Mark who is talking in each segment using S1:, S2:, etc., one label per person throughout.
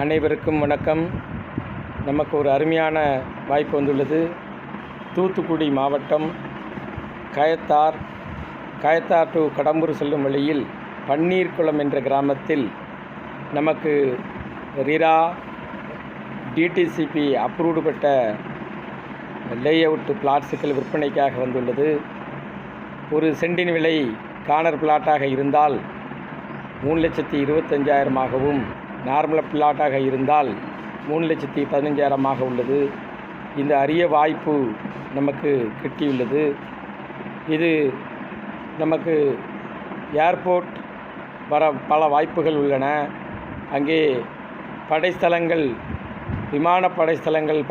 S1: அனைவருக்கும் வணக்கம். நமக்கு ஒரு அருமையான வாய்ப்பு வந்துள்ளது. தூத்துக்குடி மாவட்டம் கயத்தார் டு கடம்பூர் செல்லும் வழியில் பன்னீர்குளம் என்ற கிராமத்தில் நமக்கு ரிரா டிடிசிபி அப்ரூவ்டு பெற்ற லேஅவுட் பிளாட்ஸுகள் விற்பனைக்காக வந்துள்ளது. ஒரு சென்டின் விலை கார்னர் பிளாட்டாக இருந்தால் 3,25,000ஆகவும் நார்மல் பிளாட்டாக இருந்தால் 3,15,000ஆக உள்ளது. இந்த அரிய வாய்ப்பு நமக்கு கிட்டியுள்ளது. இது நமக்கு ஏர்போர்ட் வர பல வாய்ப்புகள் உள்ளன. அங்கே படைஸ்தலங்கள், விமான படைஸ்தலங்கள்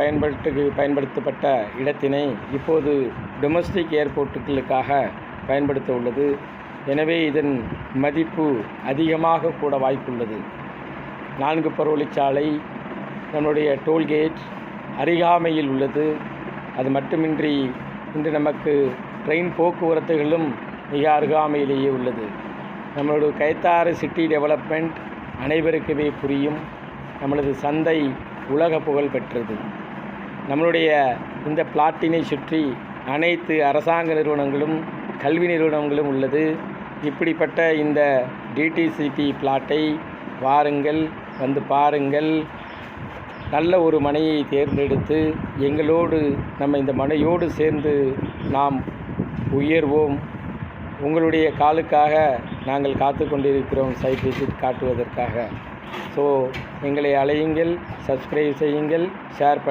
S1: பயன்படுத்தப்பட்ட இடத்தினை இப்போது டொமஸ்டிக் ஏர்போர்ட்டுகளுக்காக பயன்படுத்த உள்ளது. எனவே இதன் மதிப்பு அதிகமாக கூட வாய்ப்புள்ளது. 4 பருவழிச்சாலை, நம்முடைய டோல்கேட் அருகாமையில் உள்ளது. அது மட்டுமின்றி இன்று நமக்கு ட்ரெயின் போக்குவரத்துகளும் மிக அருகாமையிலேயே உள்ளது. நம்மளோட கயத்தாறு சிட்டி டெவலப்மெண்ட் அனைவருக்குமே புரியும். நம்மளது சந்தை உலக புகழ் பெற்றது. நம்மளுடைய இந்த பிளாட்டினை சுற்றி அனைத்து அரசாங்க நிறுவனங்களும் கல்வி நிறுவனங்களும் உள்ளது. இப்படிப்பட்ட இந்த டிடிசிபி பிளாட்டை வாருங்கள், வந்து பாருங்கள். நல்ல ஒரு மனையை தேர்ந்தெடுத்து எங்களோடு நம்ம இந்த மனையோடு சேர்ந்து நாம் உயர்வோம். உங்களுடைய காலுக்காக நாங்கள் காத்து கொண்டிருக்கிறோம், சைட் விசிட் காட்டுவதற்காக. ஸோ எங்களை அழையுங்கள், சப்ஸ்கிரைப் செய்யுங்கள், ஷேர்